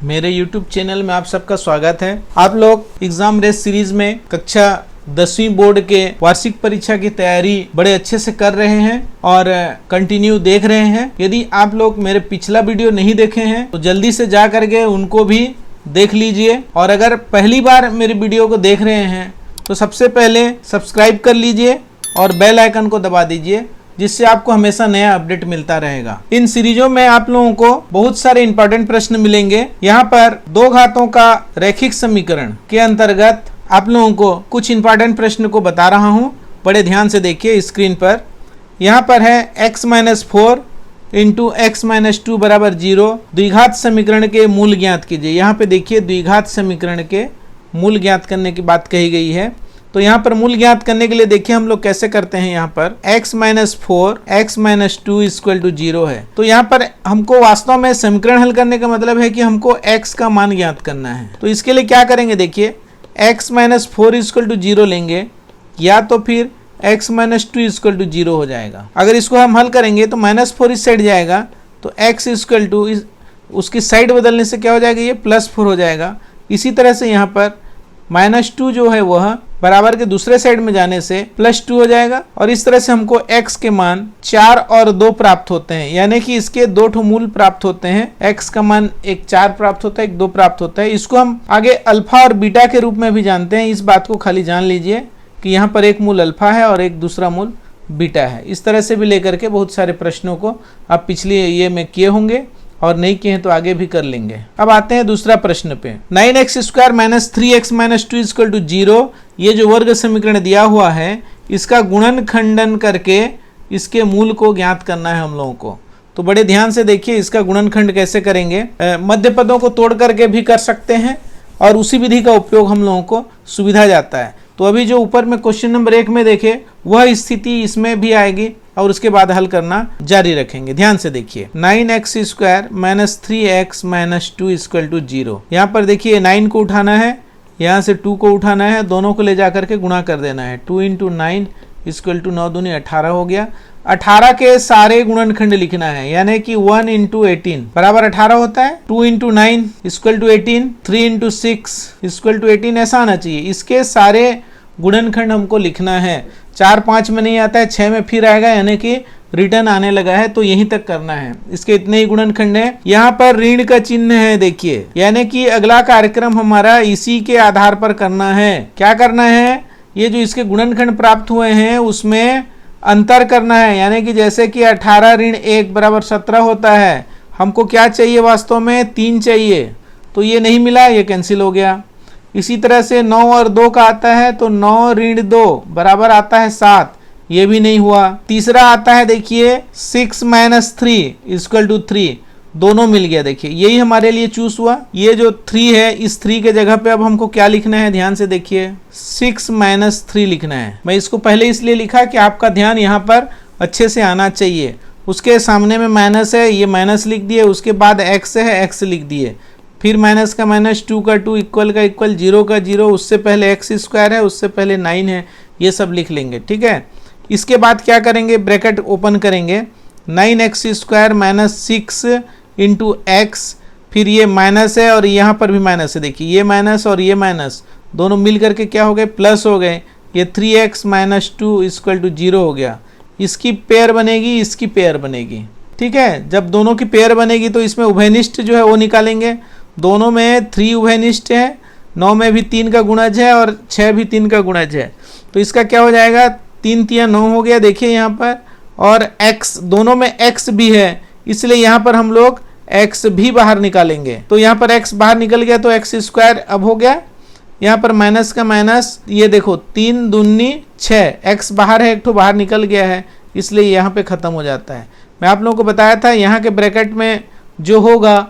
मेरे YouTube channel में आप सबका स्वागत है। आप लोग एग्जाम रेस सीरीज में कक्षा 10वीं बोर्ड के वार्षिक परीक्षा की तैयारी बड़े अच्छे से कर रहे हैं और कंटिन्यू देख रहे हैं। यदि आप लोग मेरे पिछला वीडियो नहीं देखे हैं तो जल्दी से जा करके उनको भी देख लीजिए, और अगर पहली बार मेरे वीडियो को देख रहे हैं तो सबसे पहले सब्सक्राइब कर लीजिए और बेल आइकन को दबा दीजिए, जिससे आपको हमेशा नया अपडेट मिलता रहेगा। इन सीरीजों में आप लोगों को बहुत सारे इंपॉर्टेंट प्रश्न मिलेंगे। यहाँ पर दो घातों का रैखिक समीकरण के अंतर्गत आप लोगों को कुछ इंपॉर्टेंट प्रश्न को बता रहा हूँ, बड़े ध्यान से देखिए स्क्रीन पर। यहाँ पर है x-4 इंटू x-2 बराबर 0। द्विघात समीकरण के मूल ज्ञात कीजिए। यहाँ पे देखिए द्विघात समीकरण के मूल ज्ञात करने की बात कही गई है। तो यहाँ पर मूल ज्ञात करने के लिए देखिए हम लोग कैसे करते हैं। यहाँ पर x-4 x-2 इक्वल टू 0 है। तो यहाँ पर हमको वास्तव में समीकरण हल करने का मतलब है कि हमको x का मान ज्ञात करना है। तो इसके लिए क्या करेंगे, देखिए x-4 इक्वल टू 0 लेंगे या तो फिर x-2 इक्वल टू 0 हो जाएगा। अगर इसको हम हल करेंगे तो -4 इस साइड जाएगा, तो x इक्वल टू उसकी साइड बदलने से क्या हो जाएगा, ये +4 हो जाएगा। इसी तरह से यहाँ पर -2 जो है वह बराबर के दूसरे साइड में जाने से +2 हो जाएगा। और इस तरह से हमको x के मान 4 और 2 प्राप्त होते हैं, यानी कि इसके 2 ठो मूल प्राप्त होते हैं। x का मान एक 4 प्राप्त होता है, एक 2 प्राप्त होता है। इसको हम आगे अल्फा और बीटा के रूप में भी जानते हैं। इस बात को खाली जान लीजिए कि यहाँ पर एक मूल अल्फा है और एक दूसरा मूल बीटा है। इस तरह से भी लेकर के बहुत सारे प्रश्नों को आप पिछले ये में किए होंगे, और नहीं किए हैं तो आगे भी कर लेंगे। अब आते हैं दूसरा प्रश्न पे। 9x² - 3x - 2 इक्वल टू 0, ये जो वर्ग समीकरण दिया हुआ है इसका गुणन खंडन करके इसके मूल को ज्ञात करना है हम लोगों को। तो बड़े ध्यान से देखिए इसका गुणनखंड कैसे करेंगे। मध्य पदों को तोड़ करके भी कर सकते हैं और उसी विधि का उपयोग हम लोगों को सुविधा जाता है। तो अभी जो ऊपर में क्वेश्चन नंबर 1 में देखे वह स्थिति इसमें भी आएगी और उसके बाद हल करना जारी रखेंगे। ध्यान से देखिए 9x² - 3x - 2 इक्वल टू 0। यहाँ पर देखिए 9 को उठाना है, यहाँ से 2 को उठाना है, दोनों को ले जा करके गुणा कर देना है। 2 × 9 इक्वल टू 9 दूनी 18 हो गया। 18 के सारे गुणनखंड लिखना है, यानी कि 1 × 18 बराबर 18 होता है। 2 × 9 इक्वल टू 18, 3 × 6 इक्वल टू 18 ऐसा आना चाहिए। इसके सारे गुणनखंड हमको लिखना है। 4 5 में नहीं आता है, 6 में फिर आएगा, यानी कि रिटर्न आने लगा है, तो यहीं तक करना है। इसके इतने ही गुणनखंड है। यहाँ पर ऋण का चिन्ह है देखिए, यानी कि अगला कार्यक्रम हमारा इसी के आधार पर करना है। क्या करना है, ये जो इसके गुणनखंड प्राप्त हुए हैं उसमें अंतर करना है, यानी कि जैसे कि 18 ऋण 1 बराबर 17 होता है। हमको क्या चाहिए, वास्तव में 3 चाहिए, तो ये नहीं मिला, ये कैंसिल हो गया। इसी तरह से 9 और 2 का आता है, तो 9 ऋण 2 बराबर आता है 7, ये भी नहीं हुआ। तीसरा आता है देखिए 6 - 3 इक्वल टू 3, दोनों मिल गया। देखिए यही हमारे लिए चूज हुआ। ये जो 3 है, इस 3 के जगह पे अब हमको क्या लिखना है, ध्यान से देखिए 6 - 3 लिखना है। मैं इसको पहले इसलिए लिखा कि आपका ध्यान यहाँ पर अच्छे से आना चाहिए। उसके सामने में माइनस है, ये माइनस लिख दिए, उसके बाद x है, x लिख दिए, फिर माइनस का माइनस, 2 का 2, इक्वल का इक्वल, 0 का 0, उससे पहले x² है, उससे पहले 9 है, ये सब लिख लेंगे। ठीक है, इसके बाद क्या करेंगे, ब्रैकेट ओपन करेंगे, 9x² - 6 इंटू x, फिर ये माइनस है और यहाँ पर भी माइनस है। देखिए ये माइनस और ये माइनस दोनों मिल करके क्या हो गए, प्लस हो गए। ये 3x - 2 इक्वल टू 0 हो गया। इसकी पेयर बनेगी, इसकी पेयर बनेगी। ठीक है, जब दोनों की पेयर बनेगी तो इसमें उभयनिष्ठ जो है वो निकालेंगे। दोनों में 3 उभयनिष्ठ है, 9 में भी 3 का गुणज है और 6 भी 3 का गुणज है। तो इसका क्या हो जाएगा, 3 × 9 हो गया। देखिए यहाँ पर, और x, दोनों में x भी है, इसलिए यहाँ पर हम लोग x भी बाहर निकालेंगे। तो यहाँ पर x बाहर निकल गया, तो x² अब हो गया। यहाँ पर माइनस का माइनस, ये देखो 3 दूनी 6, x बाहर है, एक तो बाहर निकल गया है, इसलिए यहाँ पे ख़त्म हो जाता है। मैं आप लोगों को बताया था यहाँ के ब्रैकेट में जो होगा,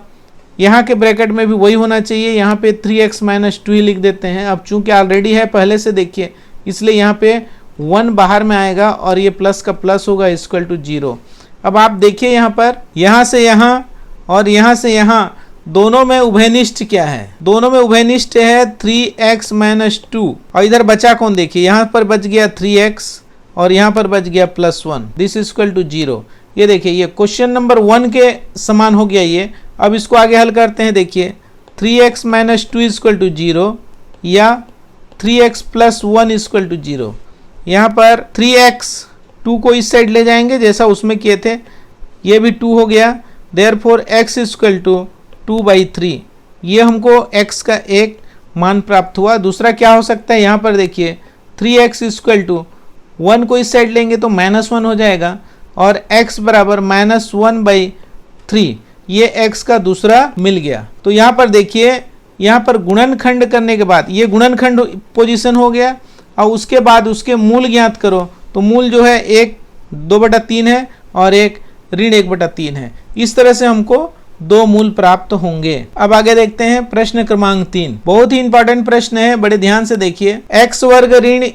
यहाँ के ब्रैकेट में भी वही होना चाहिए। यहाँ पे 3x - 2 ही लिख देते हैं। अब चूंकि ऑलरेडी है पहले से, देखिए, इसलिए यहाँ पे 1 बाहर में आएगा और ये प्लस का प्लस होगा इक्वल टू 0। अब आप देखिए यहाँ पर, यहाँ से यहाँ और यहाँ से यहाँ, दोनों में उभयनिष्ठ क्या है, दोनों में उभयनिष्ठ है 3x - 2, और इधर बचा कौन, देखिए यहाँ पर बच गया 3x और यहाँ पर बच गया +1, दिस इक्वल टू 0। ये देखिए ये क्वेश्चन नंबर 1 के समान हो गया ये। अब इसको आगे हल करते हैं। देखिए 3x माइनस 2 इक्वल टू 0 या 3x प्लस 1 इक्वल टू 0। यहाँ पर 3x 2 को इस साइड ले जाएंगे जैसा उसमें किए थे, ये भी 2 हो गया, देयरफॉर x इक्वल टू 2/3। ये हमको x का एक मान प्राप्त हुआ। दूसरा क्या हो सकता है, यहाँ पर देखिए 3x इक्वल टू 1 को इस साइड लेंगे तो -1 हो जाएगा और x बराबर -1/3, ये x का दूसरा मिल गया। तो यहाँ पर देखिए, यहाँ पर गुणनखंड करने के बाद ये गुणनखंड पोजीशन हो गया और उसके बाद उसके मूल ज्ञात करो, तो मूल जो है 1 2/3 है और एक ऋण 1/3 है। इस तरह से हमको 2 मूल प्राप्त होंगे। अब आगे देखते हैं प्रश्न क्रमांक 3। बहुत ही इंपॉर्टेंट प्रश्न है, बड़े ध्यान से देखिए। x वर्ग ऋण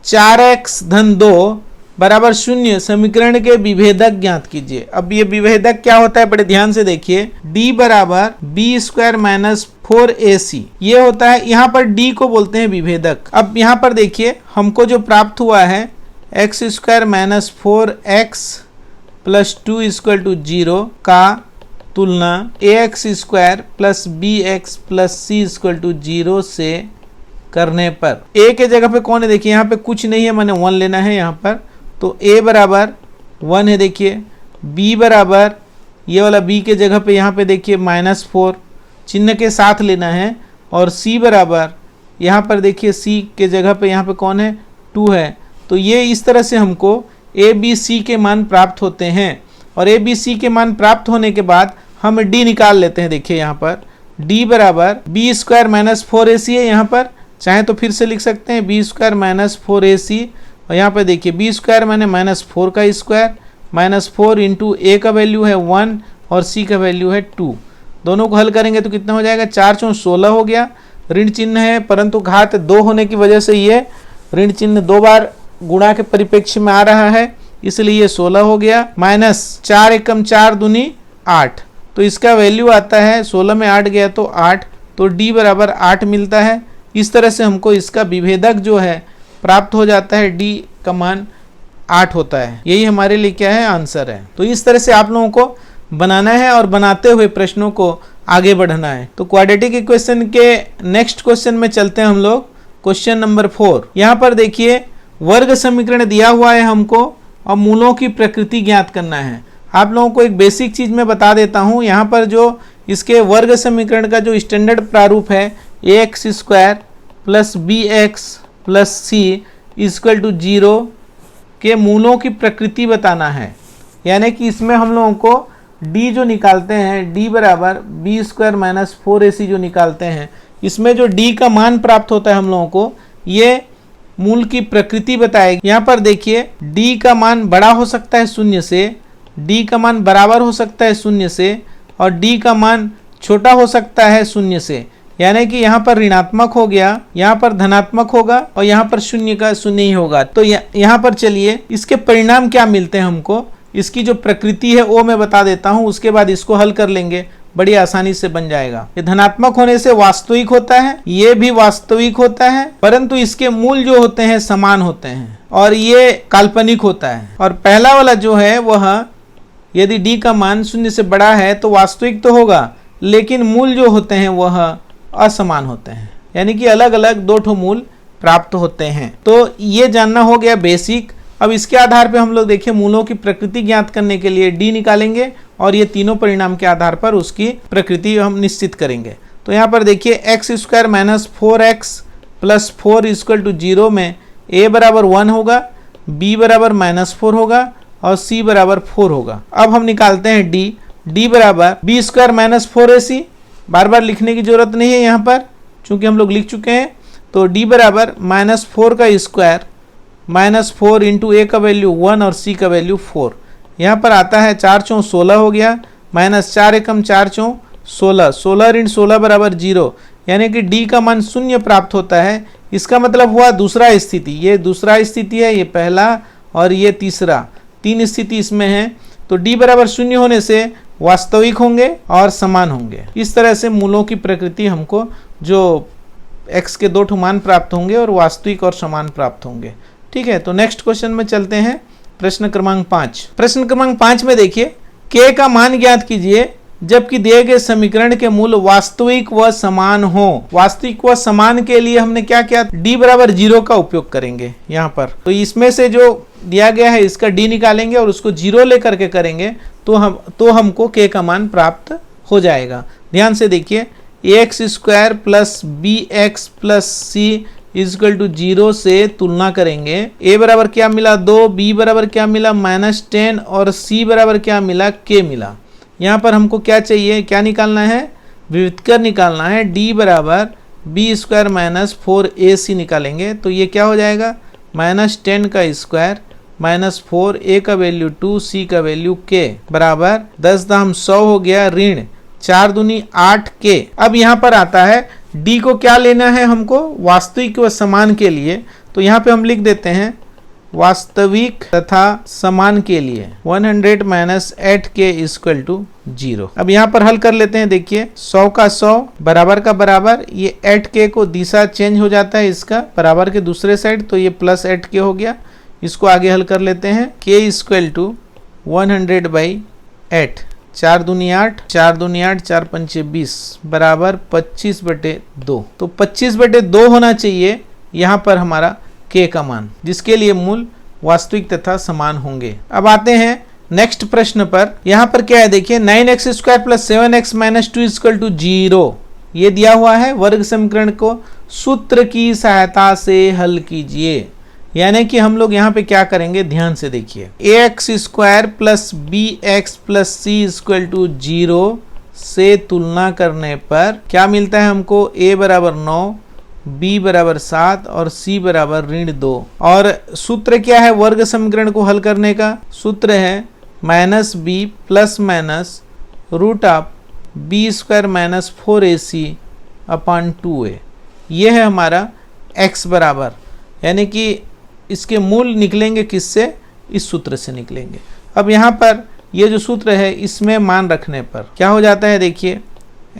4x धन 2 बराबर 0 समीकरण के विभेदक ज्ञात कीजिए। अब ये विभेदक क्या होता है, बड़े ध्यान से देखिए। d बराबर b² माइनस 4ac, ये होता है, यहाँ पर d को बोलते हैं विभेदक। अब यहाँ पर देखिए हमको जो प्राप्त हुआ है x² minus 4x plus 2 equal to 0 का तुलना ax² plus bx plus c equal to 0 से करने पर a के जगह पे कौन है, देखिए यहाँ पे कुछ नहीं है, मैंने 1 लेना है यहाँ पर, तो a बराबर 1 है। देखिए b बराबर, ये वाला b के जगह पे यहाँ पे देखिए -4 चिन्ह के साथ लेना है, और c बराबर यहाँ पर देखिए c के जगह पे यहाँ पे कौन है, 2 है। तो ये इस तरह से हमको a b c के मान प्राप्त होते हैं, और a b c के मान प्राप्त होने के बाद हम d निकाल लेते हैं। देखिए यहाँ पर d बराबर b² माइनस 4ac है, यहाँ पर चाहे तो फिर से लिख सकते हैं b² माइनस 4ac, और यहाँ पर देखिए b² माने -4 का स्क्वायर, -4 इंटू a का वैल्यू है 1 और c का वैल्यू है 2। दोनों को हल करेंगे तो कितना हो जाएगा, 4 × 16 हो गया। ऋण चिन्ह है परंतु घात 2 होने की वजह से ये ऋण चिन्ह 2 बार गुणा के परिप्रेक्ष्य में आ रहा है, इसलिए ये 16 हो गया। -4 एकम 4 दूनी 8, तो इसका वैल्यू आता है 16 में 8 गया तो 8, तो d बराबर 8 मिलता है। इस तरह से हमको इसका विभेदक जो है प्राप्त हो जाता है, d का मान 8 होता है। यही हमारे लिए क्या है, आंसर है। तो इस तरह से आप लोगों को बनाना है और बनाते हुए प्रश्नों को आगे बढ़ना है। तो क्वाड्रेटिक इक्वेशन के नेक्स्ट क्वेश्चन में चलते हैं हम लोग, क्वेश्चन नंबर 4। यहाँ पर देखिए वर्ग समीकरण दिया हुआ है हमको और मूलों की प्रकृति ज्ञात करना है। आप लोगों को एक बेसिक चीज में बता देता हूँ, यहाँ पर जो इसके वर्ग समीकरण का जो स्टैंडर्ड प्रारूप है ax² plus bx plus c equal to 0 के मूलों की प्रकृति बताना है। यानी कि इसमें हम लोगों को d जो निकालते हैं, d बराबर b² माइनस 4ac जो निकालते हैं, इसमें जो d का मान प्राप्त होता है हम लोगों को, ये मूल की प्रकृति बताएगी। यहाँ पर देखिए d का मान बड़ा हो सकता है 0 से, d का मान बराबर हो सकता है 0 से, और d का मान छोटा हो सकता है 0 से। यानी कि यहाँ पर ऋणात्मक हो गया, यहाँ पर धनात्मक होगा और यहाँ पर 0 का 0 ही होगा। तो यहाँ पर चलिए इसके परिणाम क्या मिलते हैं हमको, इसकी जो प्रकृति है वो मैं बता देता हूँ, उसके बाद इसको हल कर लेंगे, बड़ी आसानी से बन जाएगा। ये धनात्मक होने से वास्तविक होता है, ये भी वास्तविक होता है, परंतु इसके मूल जो होते हैं समान होते हैं, और ये काल्पनिक होता है। और पहला वाला जो है वह यदि d का मान 0 से बड़ा है तो वास्तविक तो होगा, लेकिन मूल जो होते हैं वह असमान होते हैं, यानी कि अलग अलग 2 ठो मूल प्राप्त होते हैं। तो ये जानना हो गया बेसिक। अब इसके आधार पे हम लोग देखिए मूलों की प्रकृति ज्ञात करने के लिए d निकालेंगे और ये तीनों परिणाम के आधार पर उसकी प्रकृति हम निश्चित करेंगे। तो यहाँ पर देखिए x² minus 4x plus 4 equal to 0 में a बराबर 1 होगा, b बराबर -4 होगा और c बराबर 4 होगा। अब हम निकालते हैं d बराबर b² माइनस 4ac, बार बार लिखने की जरूरत नहीं है यहाँ पर चूंकि हम लोग लिख चुके हैं। तो d बराबर -4 का स्क्वायर -4 इंटू a का वैल्यू 1 और c का वैल्यू 4, यहाँ पर आता है 4 × 16 हो गया, -4 एकम 4 × 16, 16 ऋण 16 बराबर 0, यानी कि d का मान 0 प्राप्त होता है। इसका मतलब हुआ दूसरा स्थिति, ये दूसरा स्थिति है, ये पहला और ये तीसरा, 3 स्थिति इसमें है। तो d बराबर 0 होने से वास्तविक होंगे और समान होंगे। इस तरह से मूलों की प्रकृति हमको जो x के 2 मान प्राप्त होंगे और वास्तविक और समान प्राप्त होंगे। ठीक है, तो नेक्स्ट क्वेश्चन में चलते हैं, प्रश्न क्रमांक 5। प्रश्न क्रमांक 5 में देखिए k का मान ज्ञात कीजिए जबकि दिए गए समीकरण के मूल वास्तविक व समान हो। वास्तविक व समान के लिए हमने क्या किया, d बराबर 0 का उपयोग करेंगे यहाँ पर। तो इसमें से जो दिया गया है इसका d निकालेंगे और उसको 0 लेकर के करेंगे तो हमको k का मान प्राप्त हो जाएगा। ध्यान से देखिए, ax square plus B X plus C equal to 0 से तुलना करेंगे। a बराबर क्या मिला 2, b बराबर क्या मिला -10 और c बराबर क्या मिला k मिला। यहाँ पर हमको क्या चाहिए, क्या निकालना है, विविधकर निकालना है। d बराबर बी स्क्वायर माइनस 4ac निकालेंगे तो ये क्या हो जाएगा, -10 का स्क्वायर -4, a का वैल्यू 2, c का वैल्यू k बराबर 10 दाम 100 हो गया, ऋण 4 दूनी 8 k। अब यहाँ पर आता है d को क्या लेना है हमको, वास्तविक व समान के लिए। तो यहाँ पे हम लिख देते हैं वास्तविक तथा समान के लिए 100 माइनस 8k इक्वल टू 0। अब यहाँ पर हल कर लेते हैं। देखिए 100 का 100 बराबर का बराबर, ये 8k को दिशा चेंज हो जाता है इसका बराबर के दूसरे साइड, तो ये प्लस 8k हो गया। इसको आगे हल कर लेते हैं, k इक्वल टू 100/8, 4 दूनी 8, 4 दूनी 8, 4 पंचे 20 बराबर 25/2। तो 25/2 होना चाहिए यहाँ पर हमारा k का मान, जिसके लिए मूल वास्तविक तथा समान होंगे। अब आते हैं नेक्स्ट प्रश्न पर। यहाँ पर क्या है देखिए, 9x square plus 7x minus 2 equal to 0 ये दिया हुआ है। वर्ग समीकरण को सूत्र की सहायता से हल कीजिए। यानी कि हम लोग यहाँ पे क्या करेंगे, ध्यान से देखिए, ax square plus B X plus C equal to 0 से तुलना करने पर क्या मिलता है हमको, a बराबर 9, b बराबर 7 और c बराबर -2। और सूत्र क्या है वर्ग समीकरण को हल करने का, सूत्र है -b plus minus root of B square minus 4ac upon 2a। ये है हमारा x बराबर, यानी कि इसके मूल निकलेंगे किससे, इस सूत्र से निकलेंगे। अब यहाँ पर ये जो सूत्र है इसमें मान रखने पर क्या हो जाता है, देखिए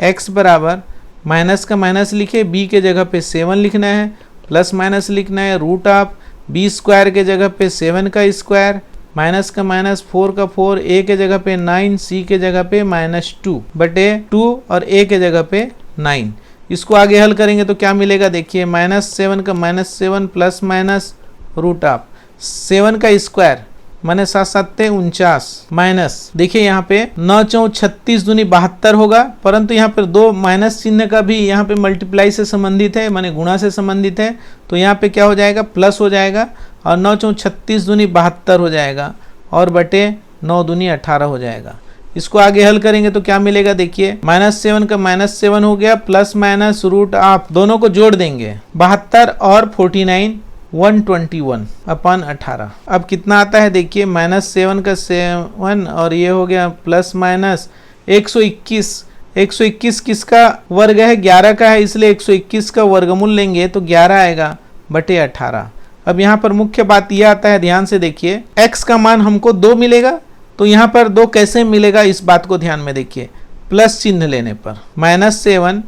x बराबर माइनस का माइनस लिखे, b के जगह पे 7 लिखना है, प्लस माइनस लिखना है, रूट ऑफ बी स्क्वायर के जगह पे 7 का स्क्वायर, माइनस का माइनस 4 का 4, a के जगह पे 9, c के जगह पे -2 बटे 2 और a के जगह पे 9। इसको आगे हल करेंगे तो क्या मिलेगा, देखिए -7 का -7 प्लस माइनस रूट ऑफ 7 का स्क्वायर माने 7 7 49 माइनस, देखिए यहाँ पे 9 4 36 दूनी 72 होगा, परंतु यहाँ पर 2 माइनस चिन्ह का भी यहाँ पे मल्टीप्लाई से संबंधित है, माने गुणा से संबंधित है। तो यहाँ पे क्या हो जाएगा, प्लस हो जाएगा और 9 4 36 दूनी 72 हो जाएगा और बटे 9 दूनी 18 हो जाएगा। इसको आगे हल करेंगे तो क्या मिलेगा, देखिए -7 का -7 हो गया, प्लस माइनस रूट ऑफ दोनों को जोड़ देंगे 72 और 49 121 अपॉन 18। अब कितना आता है देखिए, -7 का 7 और ये हो गया प्लस माइनस 121। 121 किसका वर्ग है, 11 का है, इसलिए 121 का वर्गमूल लेंगे तो 11 आएगा बटे 18। अब यहाँ पर मुख्य बात यह आता है, ध्यान से देखिए, x का मान हमको 2 मिलेगा। तो यहाँ पर 2 कैसे मिलेगा, इस बात को ध्यान में देखिए, प्लस चिन्ह लेने पर -7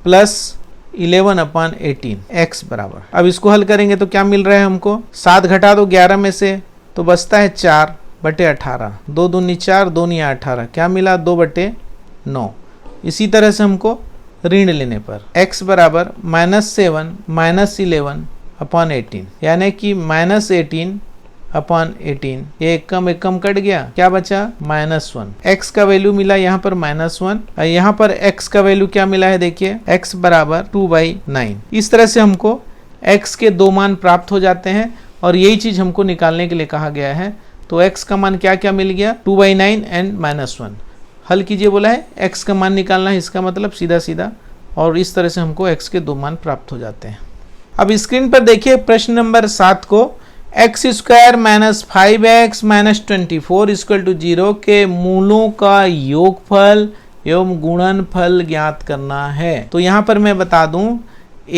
प्लस 11/18 x बराबर। अब इसको हल करेंगे तो क्या मिल रहा है हमको, 7 घटा दो 11 में से तो बचता है 4 बटे 18, 2 दूनी 4, 2 नी 18, क्या मिला 2/9। इसी तरह से हमको ऋण लेने पर x बराबर -7 माइनस 11/18, यानी कि -18/18, ये एक कम कट गया, क्या बचा -1। x का वैल्यू मिला यहाँ पर -1, यहाँ पर x का वैल्यू क्या मिला है, देखिए x बराबर 2/9। इस तरह से हमको x के 2 मान प्राप्त हो जाते हैं और यही चीज हमको निकालने के लिए कहा गया है। तो x का मान क्या क्या मिल गया, 2/9 एंड -1। हल कीजिए बोला है, x का मान निकालना है, इसका मतलब सीधा सीधा, और इस तरह से हमको x के 2 मान प्राप्त हो जाते हैं। अब स्क्रीन पर देखिए प्रश्न नंबर 7 को, x square minus 5x minus 24 equal to 0 के मूलों का योगफल एवं गुणनफल ज्ञात करना है। तो यहाँ पर मैं बता दूं,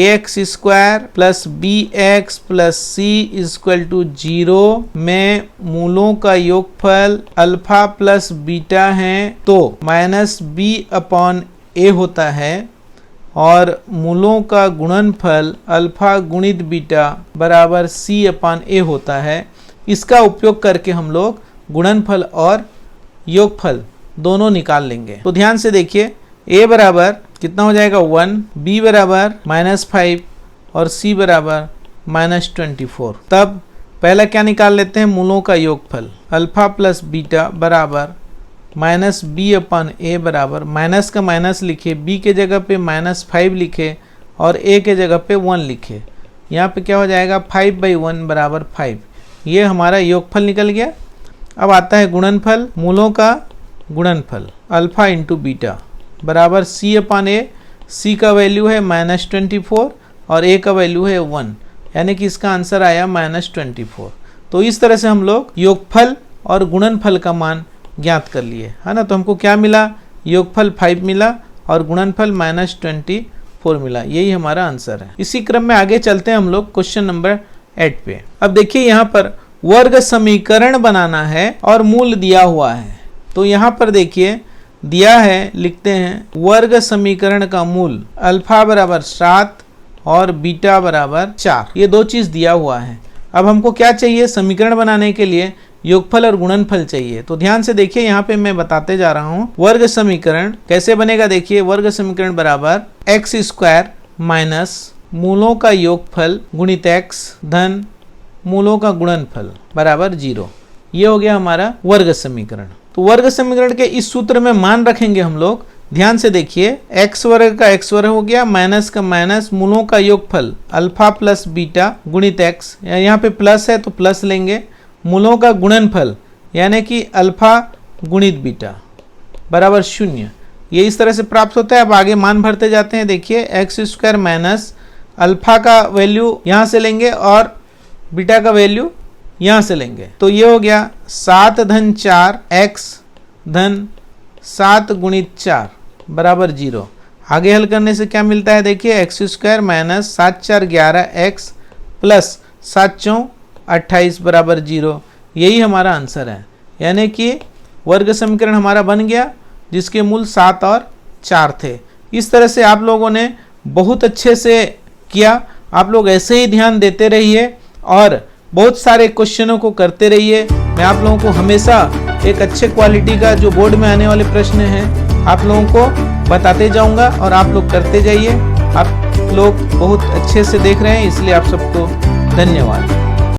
ax square plus bx plus c equal to 0 में मूलों का योगफल अल्फा प्लस बीटा है तो -b/a होता है, और मूलों का गुणनफल अल्फा गुणित बीटा बराबर c/a होता है। इसका उपयोग करके हम लोग गुणनफल और योगफल दोनों निकाल लेंगे। तो ध्यान से देखिए, a बराबर कितना हो जाएगा 1, b बराबर -5 और c बराबर -24। तब पहला क्या निकाल लेते हैं, मूलों का योगफल। अल्फा प्लस बीटा बराबर -b/a बराबर, माइनस का माइनस लिखे, b के जगह पे -5 लिखे और a के जगह पे 1 लिखे। यहाँ पे क्या हो जाएगा 5/1 बराबर 5। ये हमारा योगफल निकल गया। अब आता है गुणनफल, मूलों का गुणनफल अल्फा इंटू बीटा बराबर c/a। c का वैल्यू है -24 और a का वैल्यू है 1, यानी कि इसका आंसर आया -24। तो इस तरह से हम लोग योगफल और गुणनफल का मान ज्ञात कर लिए, है ना। तो हमको क्या मिला, योगफल 5 मिला और गुणनफल -24 मिला। यही हमारा आंसर है। इसी क्रम में आगे चलते हैं हम लोग क्वेश्चन नंबर 8 पे। अब देखिए यहाँ पर वर्ग समीकरण बनाना है और मूल दिया हुआ है। तो यहाँ पर देखिए दिया है, लिखते हैं वर्ग समीकरण का मूल अल्फा बराबर 7 और बीटा बराबर 4। ये दो चीज दिया हुआ है। अब हमको क्या चाहिए, समीकरण बनाने के लिए योगफल और गुणनफल चाहिए। तो ध्यान से देखिए, यहाँ पे मैं बताते जा रहा हूँ वर्ग समीकरण कैसे बनेगा। देखिए वर्ग समीकरण बराबर x² माइनस मूलों का योगफल गुणित x धन मूलों का गुणनफल बराबर 0। ये हो गया हमारा वर्ग समीकरण। तो वर्ग समीकरण के इस सूत्र में मान रखेंगे हम लोग। ध्यान से देखिए, x वर्ग का x वर्ग हो गया, माइनस का माइनस, मूलों का योगफल अल्फा प्लस बीटा गुणित x, यहाँ पे प्लस है तो प्लस लेंगे, मूलों का गुणनफल यानी कि अल्फा गुणित बीटा बराबर 0। ये इस तरह से प्राप्त होता है। अब आगे मान भरते जाते हैं। देखिए x² माइनस अल्फा का वैल्यू यहाँ से लेंगे और बीटा का वैल्यू यहाँ से लेंगे। तो ये हो गया 7 धन 4 x धन 7 गुणित 4 बराबर 0। आगे हल करने से क्या मिलता है, देखिए x² माइनस 7 4 11 x प्लस 7 4 28 बराबर 0। यही हमारा आंसर है, यानी कि वर्ग समीकरण हमारा बन गया जिसके मूल 7 और 4 थे। इस तरह से आप लोगों ने बहुत अच्छे से किया। आप लोग ऐसे ही ध्यान देते रहिए और बहुत सारे क्वेश्चनों को करते रहिए। मैं आप लोगों को हमेशा एक अच्छे क्वालिटी का जो बोर्ड में आने वाले प्रश्न हैं आप लोगों को बताते जाऊंगा और आप लोग करते जाइए। आप लोग बहुत अच्छे से देख रहे हैं, इसलिए आप सबको धन्यवाद।